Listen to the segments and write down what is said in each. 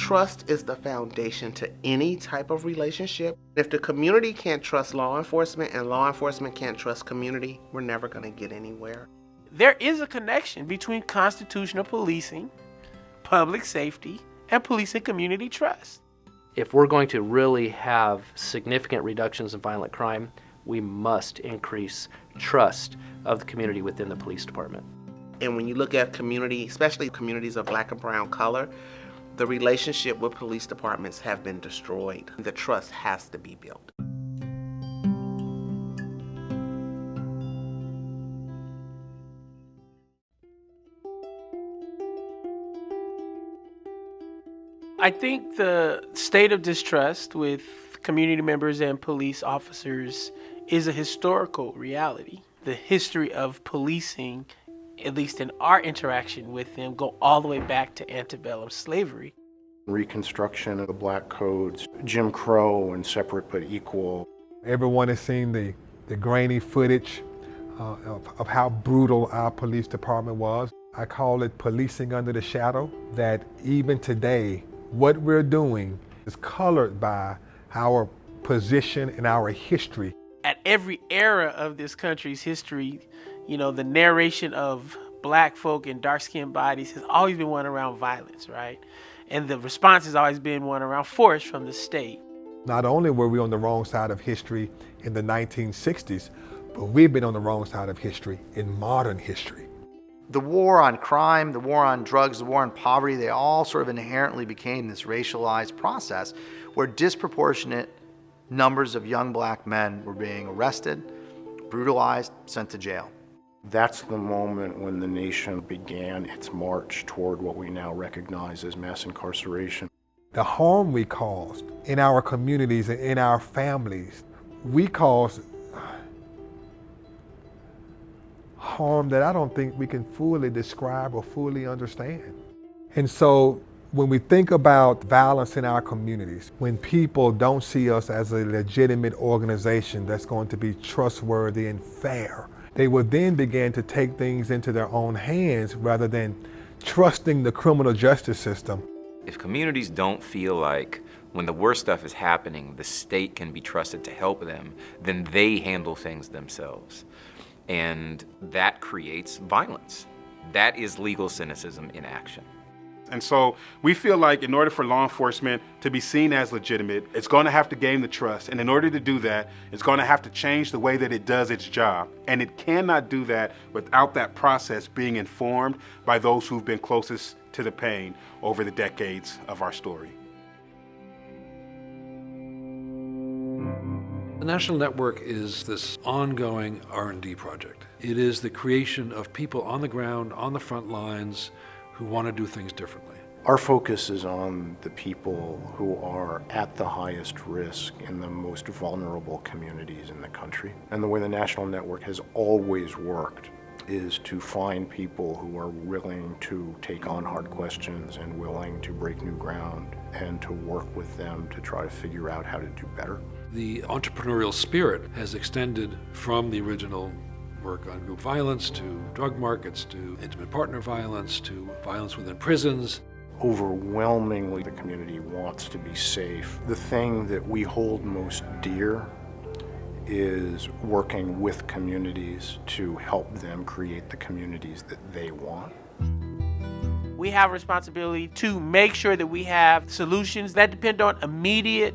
Trust is the foundation to any type of relationship. If the community can't trust law enforcement and law enforcement can't trust community, we're never going to get anywhere. There is a connection between constitutional policing, public safety, and police and community trust. If we're going to really have significant reductions in violent crime, we must increase trust of the community within the police department. And when you look at community, especially communities of black and brown color, the relationship with police departments have been destroyed. The trust has to be built. I think the state of distrust with community members and police officers is a historical reality. The history of policing, at least in our interaction with them, go all the way back to antebellum slavery. Reconstruction of the black codes, Jim Crow and separate but equal. Everyone has seen the grainy footage of how brutal our police department was. I call it policing under the shadow, that even today, what we're doing is colored by our position and our history. At every era of this country's history, you know, the narration of black folk in dark-skinned bodies has always been one around violence, right? And the response has always been one around force from the state. Not only were we on the wrong side of history in the 1960s, but we've been on the wrong side of history in modern history. The war on crime, the war on drugs, the war on poverty, they all sort of inherently became this racialized process where disproportionate numbers of young black men were being arrested, brutalized, sent to jail. That's the moment when the nation began its march toward what we now recognize as mass incarceration. The harm we caused in our communities and in our families, we caused harm that I don't think we can fully describe or fully understand. And so when we think about violence in our communities, when people don't see us as a legitimate organization that's going to be trustworthy and fair, they will then begin to take things into their own hands rather than trusting the criminal justice system. If communities don't feel like when the worst stuff is happening, the state can be trusted to help them, then they handle things themselves. And that creates violence. That is legal cynicism in action. And so we feel like in order for law enforcement to be seen as legitimate, it's going to have to gain the trust. And in order to do that, it's going to have to change the way that it does its job. And it cannot do that without that process being informed by those who've been closest to the pain over the decades of our story. The National Network is this ongoing R&D project. It is the creation of people on the ground, on the front lines, who want to do things differently. Our focus is on the people who are at the highest risk in the most vulnerable communities in the country. And the way the National Network has always worked is to find people who are willing to take on hard questions and willing to break new ground and to work with them to try to figure out how to do better. The entrepreneurial spirit has extended from the original work on group violence to drug markets to intimate partner violence to violence within prisons. Overwhelmingly, the community wants to be safe. The thing that we hold most dear is working with communities to help them create the communities that they want. We have a responsibility to make sure that we have solutions that depend on immediate,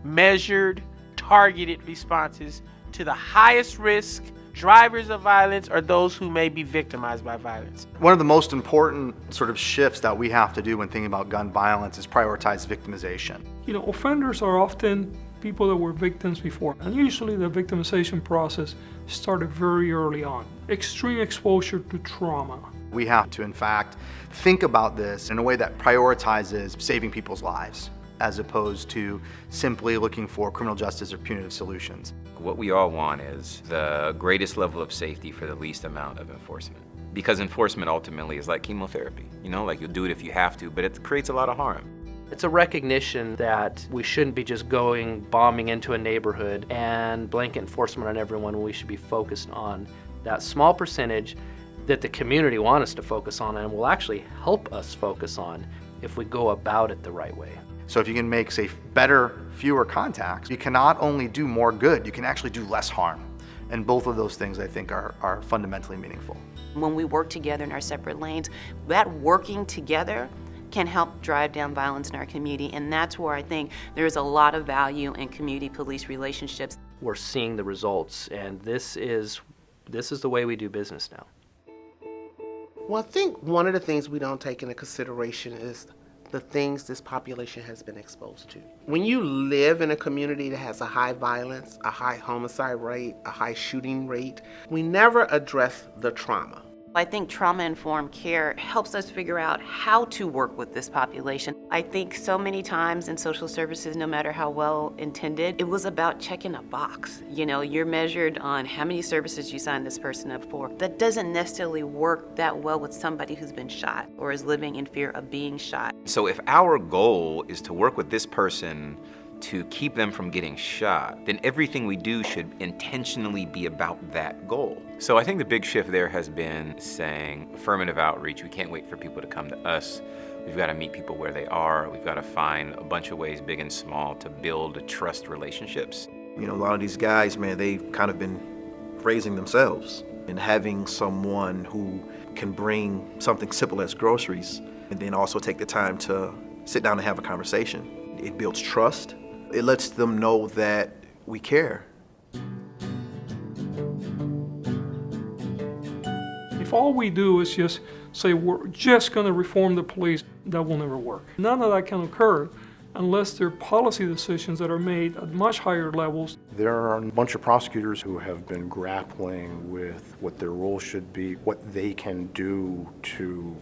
measured, targeted responses to the highest risk drivers of violence or those who may be victimized by violence. One of the most important sort of shifts that we have to do when thinking about gun violence is prioritize victimization. You know, offenders are often people that were victims before, and usually the victimization process started very early on. Extreme exposure to trauma. We have to, in fact, think about this in a way that prioritizes saving people's lives, as opposed to simply looking for criminal justice or punitive solutions. What we all want is the greatest level of safety for the least amount of enforcement. Because enforcement ultimately is like chemotherapy. You know, like you'll do it if you have to, but it creates a lot of harm. It's a recognition that we shouldn't be just going bombing into a neighborhood and blanket enforcement on everyone. We should be focused on that small percentage that the community want us to focus on and will actually help us focus on if we go about it the right way. So if you can make, say, fewer contacts, you can not only do more good, you can actually do less harm. And both of those things, I think, are fundamentally meaningful. When we work together in our separate lanes, that working together can help drive down violence in our community, and that's where I think there's a lot of value in community-police relationships. We're seeing the results, and this is the way we do business now. Well, I think one of the things we don't take into consideration is the things this population has been exposed to. When you live in a community that has a high violence, a high homicide rate, a high shooting rate, we never address the trauma. I think trauma-informed care helps us figure out how to work with this population. I think so many times in social services, no matter how well intended, it was about checking a box. You know, you're measured on how many services you signed this person up for. That doesn't necessarily work that well with somebody who's been shot or is living in fear of being shot. So if our goal is to work with this person to keep them from getting shot, then everything we do should intentionally be about that goal. So I think the big shift there has been saying affirmative outreach. We can't wait for people to come to us. We've got to meet people where they are. We've got to find a bunch of ways, big and small, to build trust relationships. You know, a lot of these guys, man, they've kind of been raising themselves, and having someone who can bring something simple as groceries and then also take the time to sit down and have a conversation. It builds trust. It lets them know that we care. If all we do is just say we're just going to reform the police, that will never work. None of that can occur unless there are policy decisions that are made at much higher levels. There are a bunch of prosecutors who have been grappling with what their role should be, what they can do to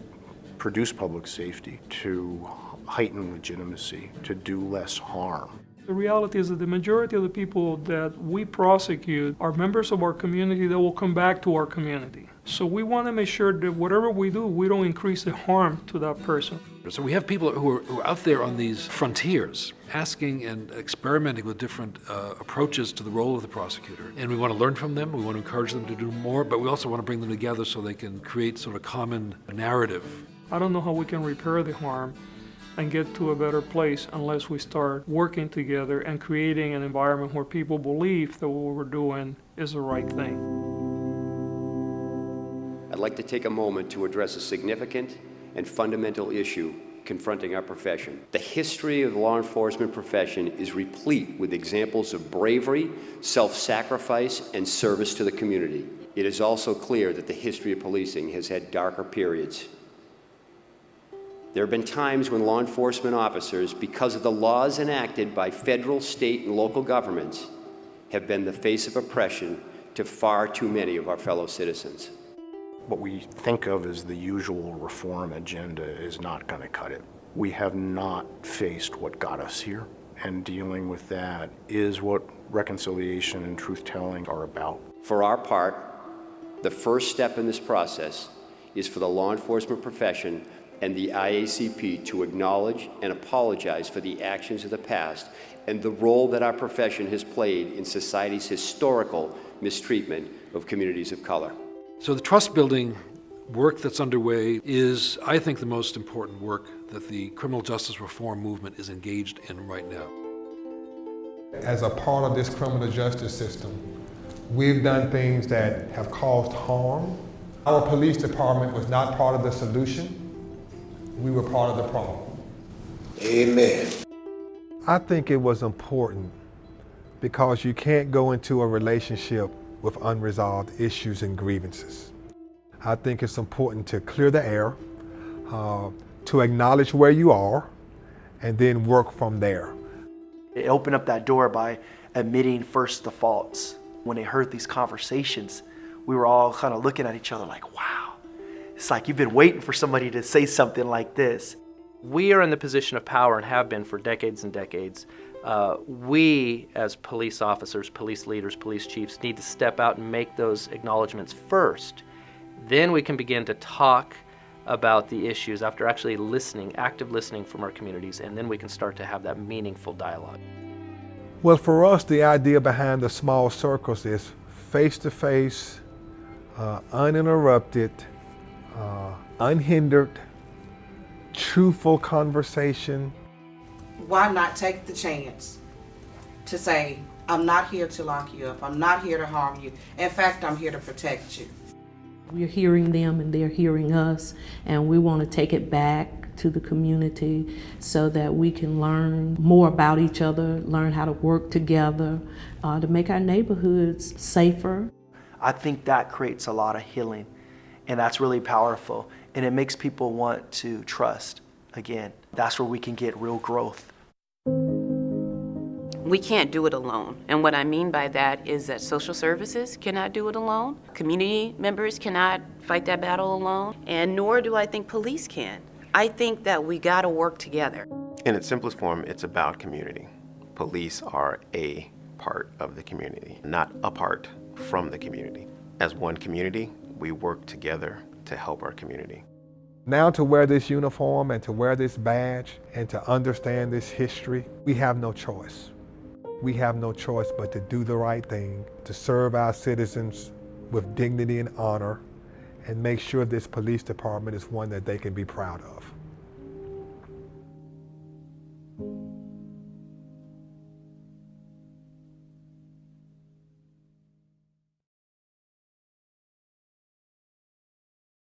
produce public safety, to heighten legitimacy, to do less harm. The reality is that the majority of the people that we prosecute are members of our community that will come back to our community. So we want to make sure that whatever we do, we don't increase the harm to that person. So we have people who are out there on these frontiers, asking and experimenting with different approaches to the role of the prosecutor. And we want to learn from them, we want to encourage them to do more, but we also want to bring them together so they can create sort of common narrative. I don't know how we can repair the harm and get to a better place unless we start working together and creating an environment where people believe that what we're doing is the right thing. I'd like to take a moment to address a significant and fundamental issue confronting our profession. The history of the law enforcement profession is replete with examples of bravery, self-sacrifice, and service to the community. It is also clear that the history of policing has had darker periods. There have been times when law enforcement officers, because of the laws enacted by federal, state, and local governments, have been the face of oppression to far too many of our fellow citizens. What we think of as the usual reform agenda is not going to cut it. We have not faced what got us here, and dealing with that is what reconciliation and truth-telling are about. For our part, the first step in this process is for the law enforcement profession and the IACP to acknowledge and apologize for the actions of the past and the role that our profession has played in society's historical mistreatment of communities of color. So the trust building work that's underway is, I think, the most important work that the criminal justice reform movement is engaged in right now. As a part of this criminal justice system, we've done things that have caused harm. Our police department was not part of the solution. We were part of the problem. Amen. I think it was important because you can't go into a relationship with unresolved issues and grievances. I think it's important to clear the air, to acknowledge where you are, and then work from there. It opened up that door by admitting first the faults. When they heard these conversations, we were all kind of looking at each other like, wow. It's like you've been waiting for somebody to say something like this. We are in the position of power and have been for decades and decades. We, as police officers, police leaders, police chiefs, need to step out and make those acknowledgments first. Then we can begin to talk about the issues after actually listening, active listening from our communities, and then we can start to have that meaningful dialogue. Well, for us, the idea behind the small circles is face-to-face, uninterrupted, unhindered, truthful conversation. Why not take the chance to say, I'm not here to lock you up. I'm not here to harm you. In fact, I'm here to protect you. We're hearing them and they're hearing us, and we want to take it back to the community so that we can learn more about each other, learn how to work together to make our neighborhoods safer. I think that creates a lot of healing, and that's really powerful, and it makes people want to trust again. That's where we can get real growth. We can't do it alone. And what I mean by that is that social services cannot do it alone. Community members cannot fight that battle alone. And nor do I think police can. I think that we gotta work together. In its simplest form, it's about community. Police are a part of the community, not apart from the community. As one community, we work together to help our community. Now to wear this uniform and to wear this badge and to understand this history, we have no choice. We have no choice but to do the right thing, to serve our citizens with dignity and honor, and make sure this police department is one that they can be proud of.